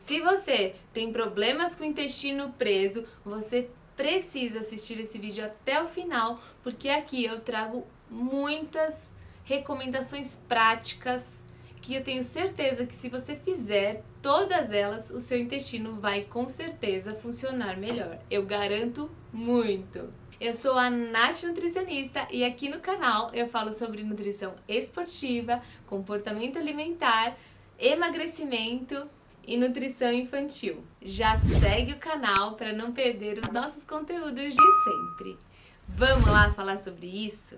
Se você tem problemas com o intestino preso, você precisa assistir esse vídeo até o final, porque aqui eu trago muitas recomendações práticas que eu tenho certeza que se você fizer todas elas, o seu intestino vai com certeza funcionar melhor. Eu garanto muito! Eu sou a Nath Nutricionista e aqui no canal eu falo sobre nutrição esportiva, comportamento alimentar, emagrecimento e nutrição infantil. Já segue o canal para não perder os nossos conteúdos de sempre. Vamos lá falar sobre isso?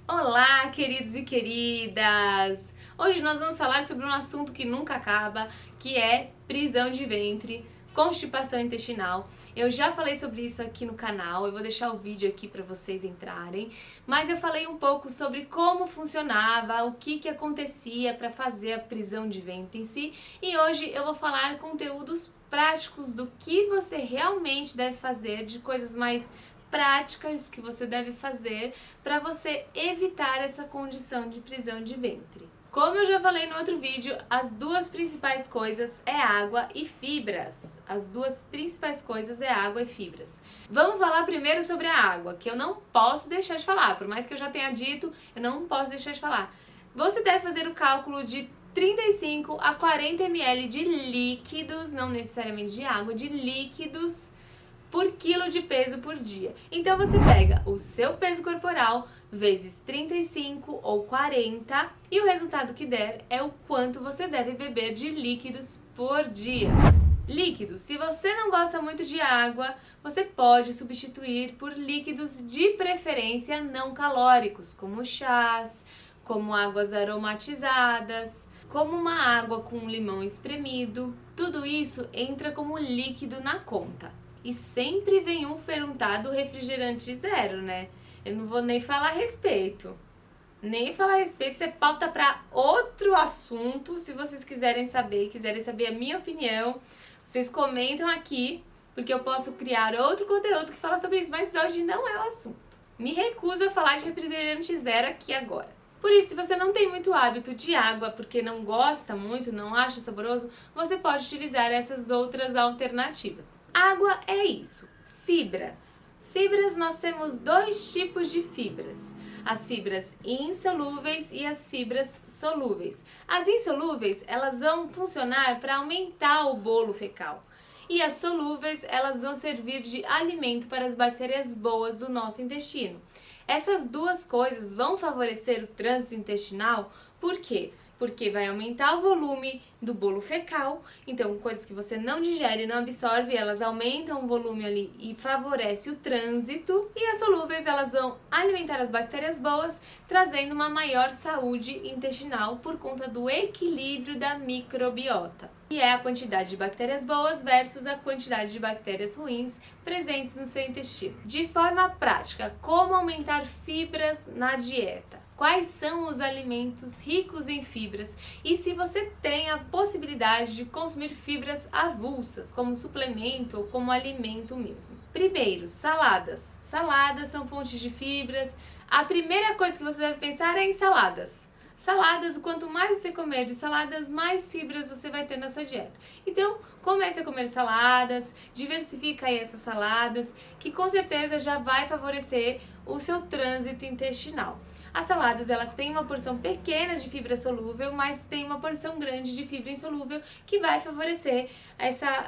Olá, queridos e queridas! Hoje nós vamos falar sobre um assunto que nunca acaba, que é prisão de ventre, constipação intestinal. Eu já falei sobre isso aqui no canal, eu vou deixar o vídeo aqui para vocês entrarem, mas eu falei um pouco sobre como funcionava, o que acontecia para fazer a prisão de ventre em si, e hoje eu vou falar conteúdos práticos do que você realmente deve fazer, de coisas mais práticas que você deve fazer para você evitar essa condição de prisão de ventre. Como eu já falei no outro vídeo, as duas principais coisas é água e fibras. As duas principais coisas é água e fibras. Vamos falar primeiro sobre a água, que eu não posso deixar de falar, por mais que eu já tenha dito, eu não posso deixar de falar. Você deve fazer o cálculo de 35 a 40 ml de líquidos, não necessariamente de água, de líquidos por quilo de peso por dia. Então você pega o seu peso corporal vezes 35 ou 40 e o resultado que der é o quanto você deve beber de líquidos por dia. Líquidos, se você não gosta muito de água, você pode substituir por líquidos de preferência não calóricos, como chás, como águas aromatizadas, como uma água com limão espremido. Tudo isso entra como líquido na conta. E sempre vem um perguntar do refrigerante zero, né? Eu não vou nem falar a respeito. Nem falar a respeito, isso é pauta para outro assunto. Se vocês quiserem saber a minha opinião, vocês comentam aqui, porque eu posso criar outro conteúdo que fala sobre isso, mas hoje não é o assunto. Me recuso a falar de refrigerante zero aqui agora. Por isso, se você não tem muito hábito de água, porque não gosta muito, não acha saboroso, você pode utilizar essas outras alternativas. Água é isso. Fibras. Fibras, nós temos dois tipos de fibras. As fibras insolúveis e as fibras solúveis. As insolúveis, elas vão funcionar para aumentar o bolo fecal. E as solúveis, elas vão servir de alimento para as bactérias boas do nosso intestino. Essas duas coisas vão favorecer o trânsito intestinal, por quê? Porque vai aumentar o volume do bolo fecal, então coisas que você não digere e não absorve, elas aumentam o volume ali e favorece o trânsito. E as solúveis, elas vão alimentar as bactérias boas, trazendo uma maior saúde intestinal por conta do equilíbrio da microbiota. E é a quantidade de bactérias boas versus a quantidade de bactérias ruins presentes no seu intestino. De forma prática, como aumentar fibras na dieta? Quais são os alimentos ricos em fibras e se você tem a possibilidade de consumir fibras avulsas, como suplemento ou como alimento mesmo. Primeiro, saladas. Saladas são fontes de fibras. A primeira coisa que você deve pensar é em saladas. Saladas, quanto mais você comer de saladas, mais fibras você vai ter na sua dieta. Então, comece a comer saladas, diversifica aí essas saladas, que com certeza já vai favorecer o seu trânsito intestinal. As saladas, elas têm uma porção pequena de fibra solúvel, mas tem uma porção grande de fibra insolúvel que vai favorecer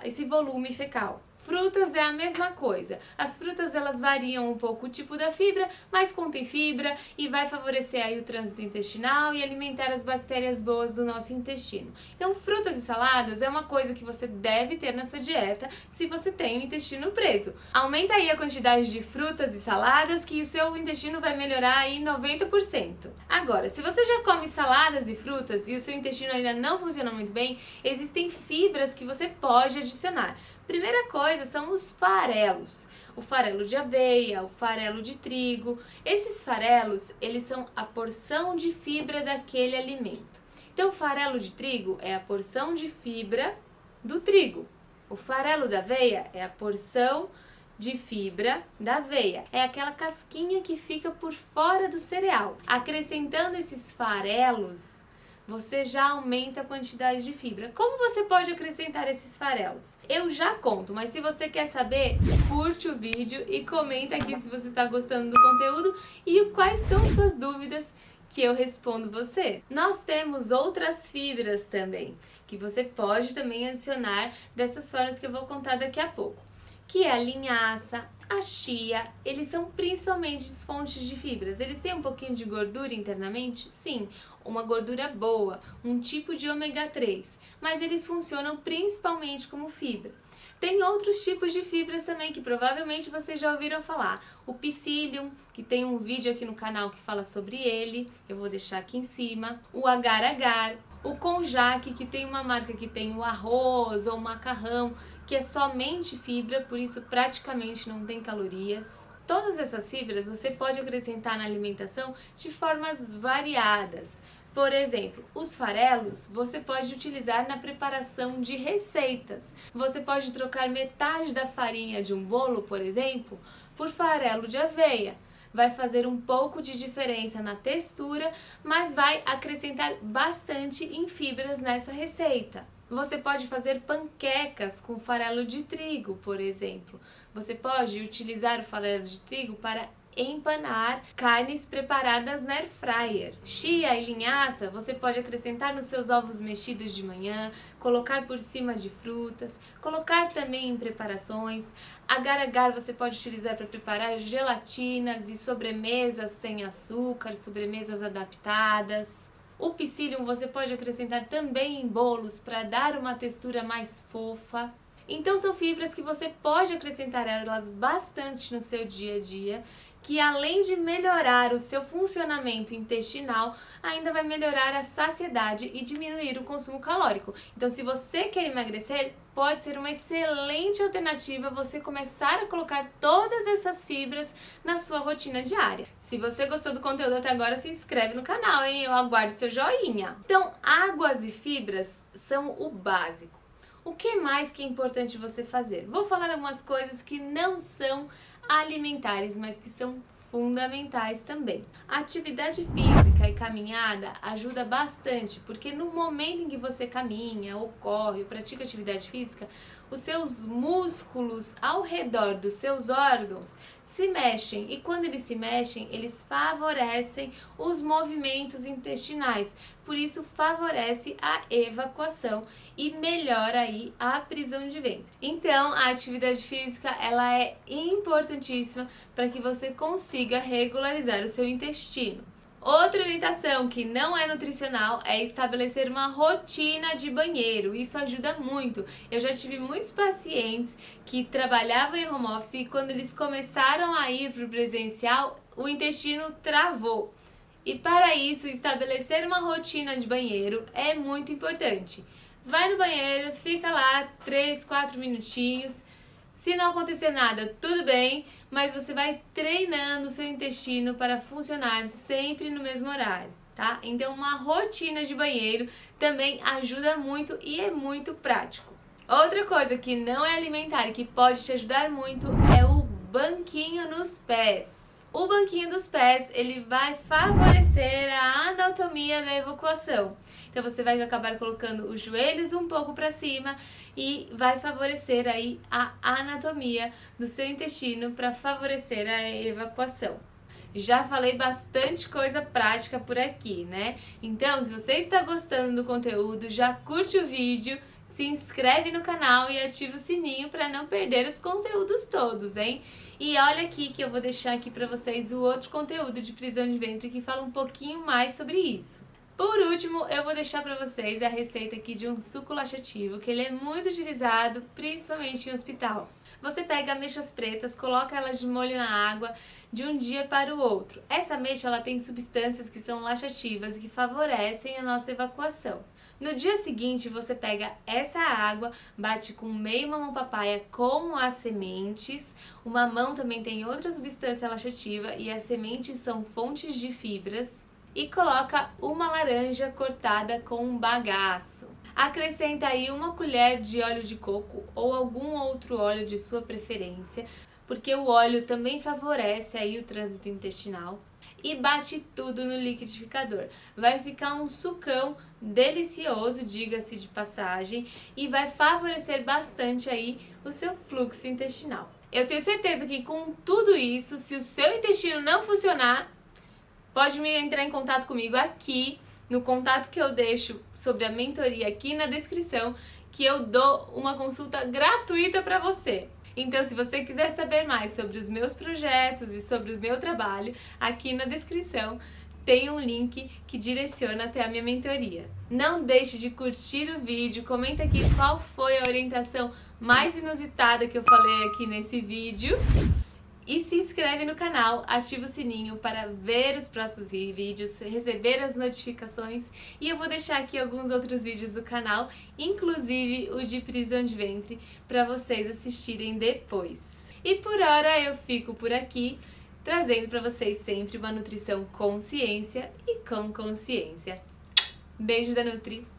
esse volume fecal. Frutas é a mesma coisa. As frutas, elas variam um pouco o tipo da fibra, mas contém fibra e vai favorecer aí o trânsito intestinal e alimentar as bactérias boas do nosso intestino. Então, frutas e saladas é uma coisa que você deve ter na sua dieta se você tem o intestino preso. Aumenta aí a quantidade de frutas e saladas que o seu intestino vai melhorar aí 90%. Agora, se você já come saladas e frutas e o seu intestino ainda não funciona muito bem, existem fibras que você pode adicionar. Primeira coisa são os farelos. O farelo de aveia, o farelo de trigo. Esses farelos, eles são a porção de fibra daquele alimento. Então, o farelo de trigo é a porção de fibra do trigo. O farelo da aveia é a porção de fibra da aveia. É aquela casquinha que fica por fora do cereal. Acrescentando esses farelos, você já aumenta a quantidade de fibra. Como você pode acrescentar esses farelos? Eu já conto, mas se você quer saber, curte o vídeo e comenta aqui se você está gostando do conteúdo e quais são suas dúvidas que eu respondo você. Nós temos outras fibras também, que você pode também adicionar dessas formas que eu vou contar daqui a pouco, que é a linhaça, a chia. Eles são principalmente fontes de fibras. Eles têm um pouquinho de gordura internamente? Sim, uma gordura boa, um tipo de ômega 3, mas eles funcionam principalmente como fibra. Tem outros tipos de fibras também que provavelmente vocês já ouviram falar. O psyllium, que tem um vídeo aqui no canal que fala sobre ele, eu vou deixar aqui em cima. O agar-agar, o konjac, que tem uma marca que tem o arroz ou o macarrão, que é somente fibra, por isso praticamente não tem calorias. Todas essas fibras você pode acrescentar na alimentação de formas variadas. Por exemplo, os farelos você pode utilizar na preparação de receitas. Você pode trocar metade da farinha de um bolo, por exemplo, por farelo de aveia. Vai fazer um pouco de diferença na textura, mas vai acrescentar bastante em fibras nessa receita. Você pode fazer panquecas com farelo de trigo, por exemplo. Você pode utilizar o farelo de trigo para empanar carnes preparadas na air fryer. Chia e linhaça você pode acrescentar nos seus ovos mexidos de manhã, colocar por cima de frutas, colocar também em preparações. Agar-agar você pode utilizar para preparar gelatinas e sobremesas sem açúcar, sobremesas adaptadas. O psyllium você pode acrescentar também em bolos para dar uma textura mais fofa. Então são fibras que você pode acrescentar elas bastante no seu dia a dia, que além de melhorar o seu funcionamento intestinal, ainda vai melhorar a saciedade e diminuir o consumo calórico. Então se você quer emagrecer, pode ser uma excelente alternativa você começar a colocar todas essas fibras na sua rotina diária. Se você gostou do conteúdo até agora, se inscreve no canal, hein? Eu aguardo seu joinha. Então, águas e fibras são o básico. O que mais que é importante você fazer? Vou falar algumas coisas que não são alimentares, mas que são fundamentais também. A atividade física e caminhada ajuda bastante, porque no momento em que você caminha, ou corre, ou pratica atividade física, os seus músculos ao redor dos seus órgãos se mexem, e quando eles se mexem, eles favorecem os movimentos intestinais, por isso favorece a evacuação e melhora aí a prisão de ventre. Então, a atividade física ela é importantíssima para que você consiga regularizar o seu intestino. Outra orientação que não é nutricional é estabelecer uma rotina de banheiro. Isso ajuda muito. Eu já tive muitos pacientes que trabalhavam em home office e quando eles começaram a ir para o presencial, o intestino travou. E para isso, estabelecer uma rotina de banheiro é muito importante. Vai no banheiro, fica lá 3, 4 minutinhos. Se não acontecer nada, tudo bem, mas você vai treinando o seu intestino para funcionar sempre no mesmo horário, tá? Então, uma rotina de banheiro também ajuda muito e é muito prático. Outra coisa que não é alimentar e que pode te ajudar muito é o banquinho nos pés. O banquinho dos pés, ele vai favorecer a anatomia da evacuação. Então você vai acabar colocando os joelhos um pouco para cima e vai favorecer aí a anatomia do seu intestino para favorecer a evacuação. Já falei bastante coisa prática por aqui, né? Então, se você está gostando do conteúdo, já curte o vídeo, se inscreve no canal e ativa o sininho para não perder os conteúdos todos, hein? E olha aqui que eu vou deixar aqui para vocês o outro conteúdo de prisão de ventre que fala um pouquinho mais sobre isso. Por último, eu vou deixar para vocês a receita aqui de um suco laxativo, que ele é muito utilizado, principalmente em hospital. Você pega ameixas pretas, coloca elas de molho na água de um dia para o outro. Essa ameixa ela tem substâncias que são laxativas e que favorecem a nossa evacuação. No dia seguinte, você pega essa água, bate com meio mamão papaya com as sementes. O mamão também tem outra substância laxativa e as sementes são fontes de fibras. E coloca uma laranja cortada com um bagaço. Acrescenta aí uma colher de óleo de coco ou algum outro óleo de sua preferência. porque o óleo também favorece aí o trânsito intestinal. E bate tudo no liquidificador. Vai ficar um sucão delicioso, diga-se de passagem, e vai favorecer bastante aí o seu fluxo intestinal. Eu tenho certeza que com tudo isso, se o seu intestino não funcionar, pode me entrar em contato comigo aqui, no contato que eu deixo sobre a mentoria aqui na descrição, que eu dou uma consulta gratuita para você. Então, se você quiser saber mais sobre os meus projetos e sobre o meu trabalho, aqui na descrição tem um link que direciona até a minha mentoria. Não deixe de curtir o vídeo, comenta aqui qual foi a orientação mais inusitada que eu falei aqui nesse vídeo. E se inscreve no canal, ativa o sininho para ver os próximos vídeos, receber as notificações. E eu vou deixar aqui alguns outros vídeos do canal, inclusive o de prisão de ventre, para vocês assistirem depois. E por hora eu fico por aqui, trazendo para vocês sempre uma nutrição com ciência e com consciência. Beijo da Nutri!